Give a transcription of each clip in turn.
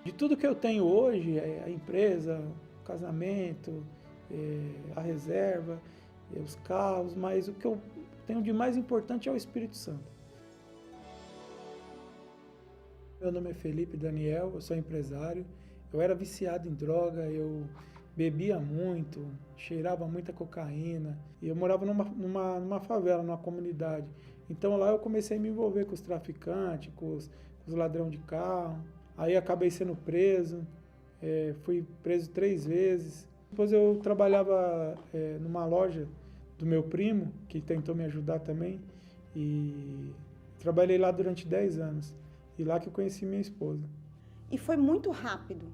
De tudo que eu tenho hoje, a empresa, o casamento, a reserva, os carros, mas o que eu tenho de mais importante é o Espírito Santo. Meu nome é Felipe Daniel, eu sou empresário. Eu era viciado em droga, eu bebia muito, cheirava muita cocaína. E eu morava numa favela, numa comunidade. Então lá eu comecei a me envolver com os traficantes, com os ladrões de carro. Aí acabei sendo preso, fui preso 3 vezes. Depois eu trabalhava numa loja do meu primo, que tentou me ajudar também. E trabalhei lá durante 10 anos. E lá que eu conheci minha esposa. E foi muito rápido.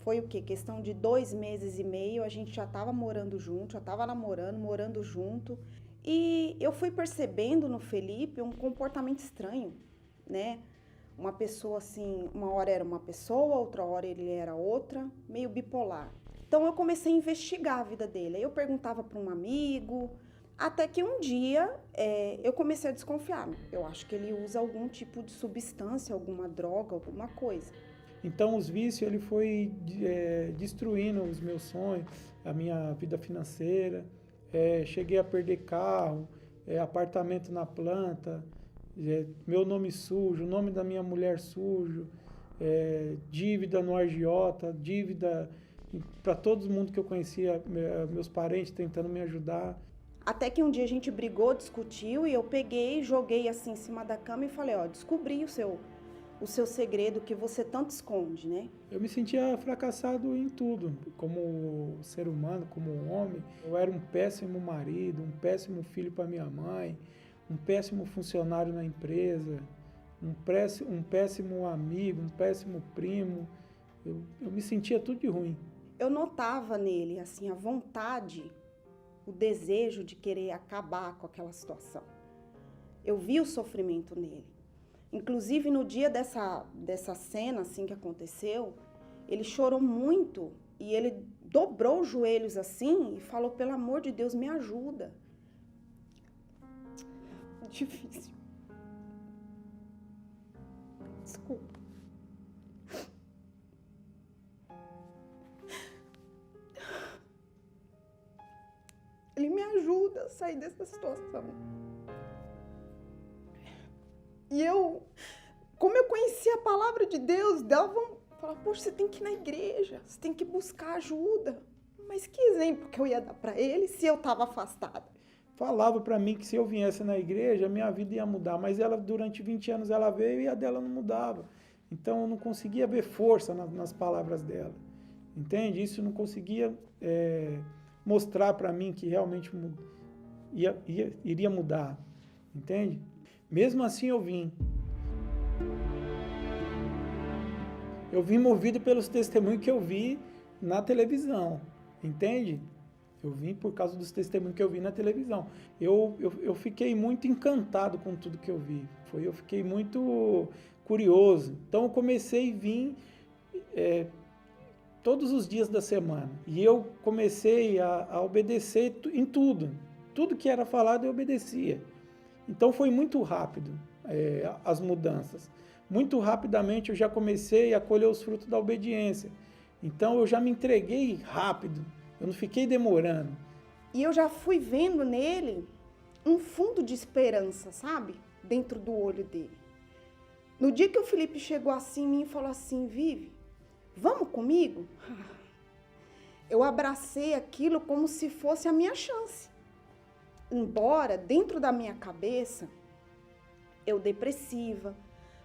Foi o quê? Questão de 2 meses e meio, a gente já estava morando junto, já estava namorando, morando junto. E eu fui percebendo no Felipe um comportamento estranho, né? Uma pessoa assim, uma hora era uma pessoa, outra hora ele era outra, meio bipolar. Então eu comecei a investigar a vida dele. Aí eu perguntava para um amigo, até que um dia eu comecei a desconfiar. Eu acho que ele usa algum tipo de substância, alguma droga, alguma coisa. Então os vícios ele foi destruindo os meus sonhos, a minha vida financeira. Cheguei a perder carro, apartamento na planta, meu nome sujo, o nome da minha mulher sujo, dívida no agiota, dívida para todo mundo que eu conhecia, meus parentes tentando me ajudar. Até que um dia a gente brigou, discutiu e eu peguei, joguei assim em cima da cama e falei, ó, descobri o seu segredo que você tanto esconde, né? Eu me sentia fracassado em tudo, como ser humano, como homem. Eu era um péssimo marido, um péssimo filho para minha mãe, um péssimo funcionário na empresa, um péssimo amigo, um péssimo primo. Eu me sentia tudo de ruim. Eu notava nele, assim, a vontade, o desejo de querer acabar com aquela situação. Eu vi o sofrimento nele. Inclusive, no dia dessa cena, assim, que aconteceu, ele chorou muito e ele dobrou os joelhos, assim, e falou, pelo amor de Deus, me ajuda. Difícil. Desculpa. Ele me ajuda a sair dessa situação. E eu, como eu conhecia a palavra de Deus, falava, poxa, você tem que ir na igreja, você tem que buscar ajuda. Mas que exemplo que eu ia dar para ele se eu estava afastada? Falava para mim que se eu viesse na igreja, minha vida ia mudar, mas ela durante 20 anos ela veio e a dela não mudava. Então eu não conseguia ver força nas palavras dela, entende? Isso não conseguia mostrar para mim que realmente iria mudar, entende? Mesmo assim eu vim. Eu vim movido pelos testemunhos que eu vi na televisão, entende? Eu vim por causa dos testemunhos que eu vi na televisão. Eu fiquei muito encantado com tudo que eu vi. Eu fiquei muito curioso. Então eu comecei a vir todos os dias da semana. E eu comecei a obedecer em tudo. Tudo que era falado eu obedecia. Então foi muito rápido as mudanças. Muito rapidamente eu já comecei a colher os frutos da obediência. Então eu já me entreguei rápido. Eu não fiquei demorando. E eu já fui vendo nele um fundo de esperança, sabe? Dentro do olho dele. No dia que o Felipe chegou assim em mim e falou assim, Vivi, vamos comigo? Eu abracei aquilo como se fosse a minha chance. Embora dentro da minha cabeça, eu depressiva,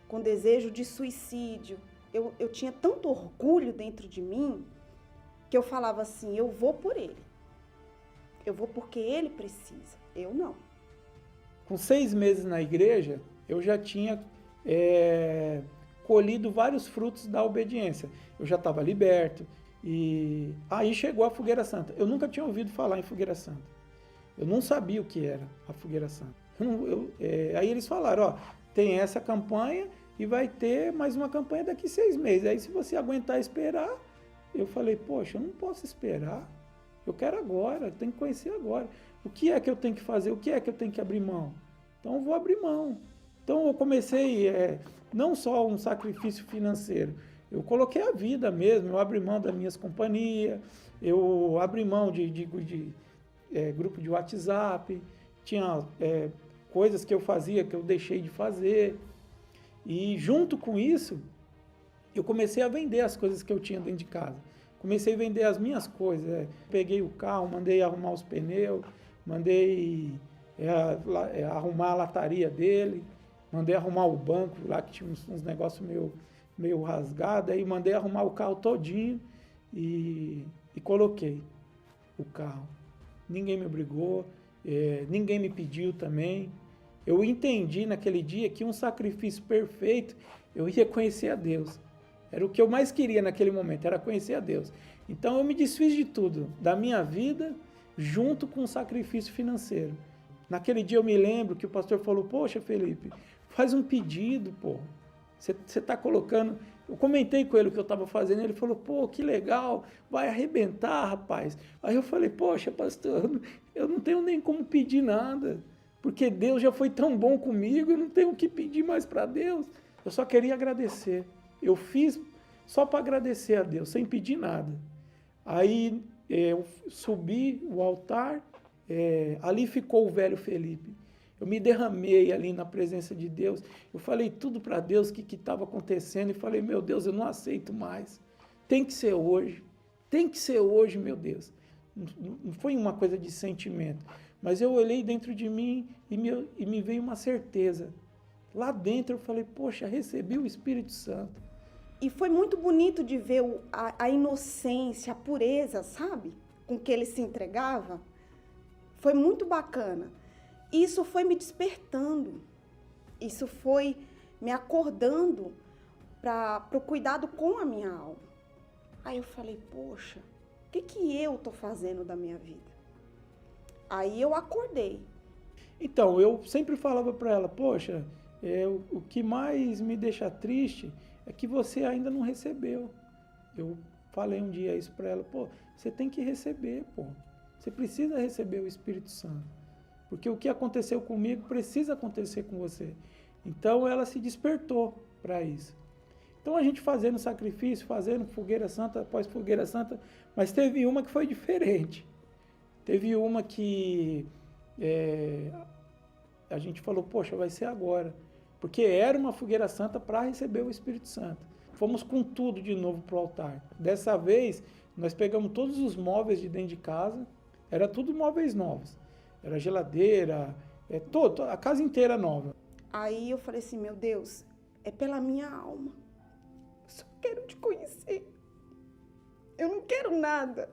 com desejo de suicídio, eu tinha tanto orgulho dentro de mim, que eu falava assim, eu vou por ele. Eu vou porque ele precisa, eu não. Com 6 meses na igreja, eu já tinha colhido vários frutos da obediência. Eu já estava liberto. E aí chegou a Fogueira Santa. Eu nunca tinha ouvido falar em Fogueira Santa. Eu não sabia o que era a Fogueira Santa. Aí eles falaram, ó, tem essa campanha e vai ter mais uma campanha daqui 6 meses. Aí se você aguentar esperar, eu falei, poxa, eu não posso esperar. Eu quero agora, eu tenho que conhecer agora. O que é que eu tenho que fazer? O que é que eu tenho que abrir mão? Então eu vou abrir mão. Então eu comecei, não só um sacrifício financeiro, Eu coloquei a vida mesmo, eu abri mão das minhas companhias, eu abri mão de grupo de WhatsApp, tinha coisas que eu fazia que eu deixei de fazer. E junto com isso, eu comecei a vender as coisas que eu tinha dentro de casa. Comecei a vender as minhas coisas. Peguei o carro, mandei arrumar os pneus, mandei arrumar a lataria dele, mandei arrumar o banco lá que tinha uns negócios meio rasgados, aí mandei arrumar o carro todinho e coloquei o carro. Ninguém me obrigou, ninguém me pediu também. Eu entendi naquele dia que um sacrifício perfeito, eu ia conhecer a Deus. Era o que eu mais queria naquele momento, era conhecer a Deus. Então eu me desfiz de tudo, da minha vida, junto com o sacrifício financeiro. Naquele dia eu me lembro que o pastor falou, poxa, Felipe, faz um pedido, pô. Você está colocando... Eu comentei com ele o que eu estava fazendo, ele falou, pô, que legal, vai arrebentar, rapaz. Aí eu falei, poxa, pastor, eu não tenho nem como pedir nada, porque Deus já foi tão bom comigo, eu não tenho o que pedir mais para Deus. Eu só queria agradecer. Eu fiz só para agradecer a Deus, sem pedir nada. Aí eu subi o altar, ali ficou o velho Felipe. Eu me derramei ali na presença de Deus. Eu falei tudo para Deus o que estava acontecendo e falei, meu Deus, eu não aceito mais. Tem que ser hoje. Tem que ser hoje, meu Deus. Não foi uma coisa de sentimento, mas eu olhei dentro de mim e me veio uma certeza. Lá dentro eu falei, poxa, recebi o Espírito Santo. E foi muito bonito de ver a inocência, a pureza, sabe? Com que ele se entregava. Foi muito bacana. Isso foi me despertando. Isso foi me acordando para o cuidado com a minha alma. Aí eu falei, poxa, o que eu estou fazendo da minha vida? Aí eu acordei. Então, eu sempre falava para ela, poxa, o que mais me deixa triste é que você ainda não recebeu. Eu falei um dia isso para ela, pô, você tem que receber, pô. Você precisa receber o Espírito Santo. Porque o que aconteceu comigo precisa acontecer com você. Então ela se despertou para isso. Então a gente fazendo sacrifício, fazendo fogueira santa após fogueira santa, mas teve uma que foi diferente. Teve uma que a gente falou, poxa, vai ser agora. Porque era uma fogueira santa para receber o Espírito Santo. Fomos com tudo de novo para o altar. Dessa vez, nós pegamos todos os móveis de dentro de casa, era tudo móveis novos. Era geladeira, a casa inteira nova. Aí eu falei assim, meu Deus, é pela minha alma. Eu só quero te conhecer. Eu não quero nada.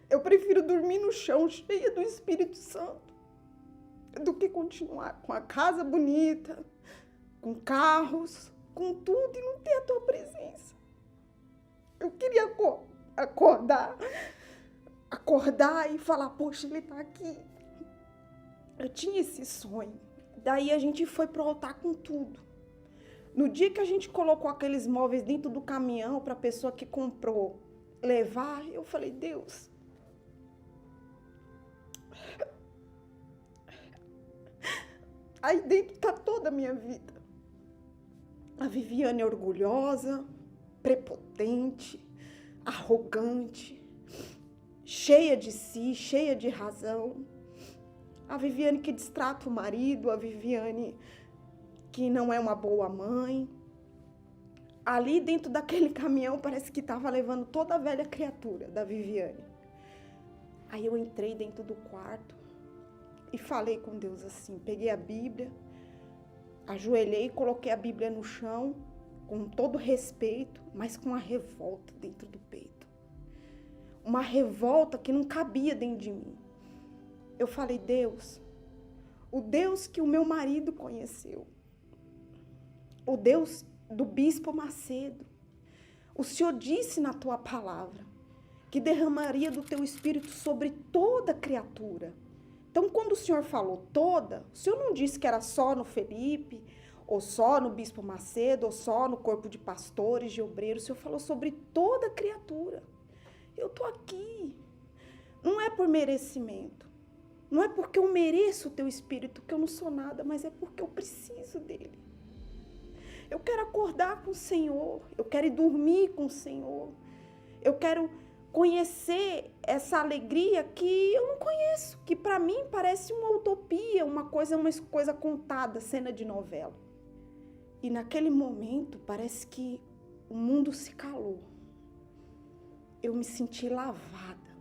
Eu prefiro dormir no chão cheia do Espírito Santo do que continuar com a casa bonita, com carros, com tudo e não ter a tua presença. Eu queria acordar e falar, poxa, ele tá aqui. Eu tinha esse sonho. Daí a gente foi pro altar com tudo. No dia que a gente colocou aqueles móveis dentro do caminhão para a pessoa que comprou levar, eu falei, Deus, aí dentro tá toda a minha vida. A Viviane é orgulhosa, prepotente, arrogante, cheia de si, cheia de razão. A Viviane que distrata o marido, a Viviane que não é uma boa mãe. Ali dentro daquele caminhão parece que estava levando toda a velha criatura da Viviane. Aí eu entrei dentro do quarto e falei com Deus assim, peguei a Bíblia, ajoelhei, coloquei a Bíblia no chão, com todo respeito, mas com uma revolta dentro do peito. Uma revolta que não cabia dentro de mim. Eu falei, Deus, o Deus que o meu marido conheceu, o Deus do Bispo Macedo, o Senhor disse na tua palavra que derramaria do teu Espírito sobre toda criatura. Então, quando o Senhor falou toda, o Senhor não disse que era só no Felipe, ou só no Bispo Macedo, ou só no corpo de pastores, de obreiros. O Senhor falou sobre toda criatura. Eu estou aqui. Não é por merecimento. Não é porque eu mereço o teu Espírito, que eu não sou nada, mas é porque eu preciso dele. Eu quero acordar com o Senhor, eu quero ir dormir com o Senhor, eu quero conhecer essa alegria que eu não conheço, que para mim parece uma utopia, uma coisa contada, cena de novela. E naquele momento parece que o mundo se calou. Eu me senti lavada.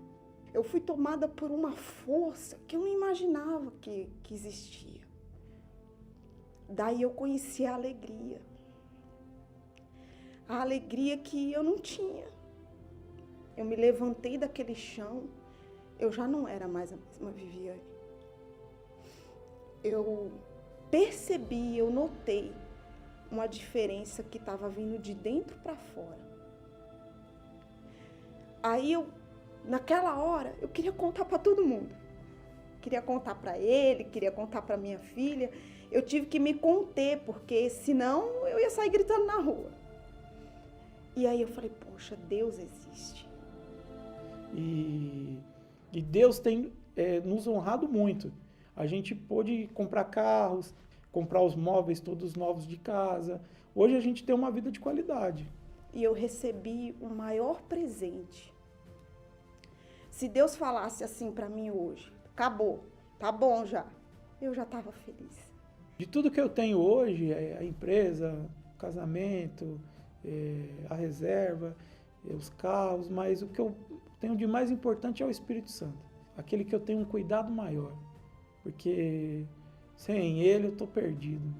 Eu fui tomada por uma força que eu não imaginava que existia. Daí eu conheci a alegria. A alegria que eu não tinha. Eu me levantei daquele chão, eu já não era mais a mesma Viviane. Eu percebi, eu notei uma diferença que estava vindo de dentro para fora. Aí naquela hora, eu queria contar para todo mundo. Queria contar para ele, queria contar para minha filha. Eu tive que me conter, porque senão eu ia sair gritando na rua. E aí eu falei, poxa, Deus existe. E Deus tem nos honrado muito. A gente pôde comprar carros, comprar os móveis todos novos de casa. Hoje a gente tem uma vida de qualidade. E eu recebi o maior presente. Se Deus falasse assim para mim hoje, acabou, tá bom já, eu já estava feliz. De tudo que eu tenho hoje, a empresa, o casamento, a reserva, os carros, mas o que eu tenho de mais importante é o Espírito Santo. Aquele que eu tenho um cuidado maior. Porque sem ele eu estou perdido.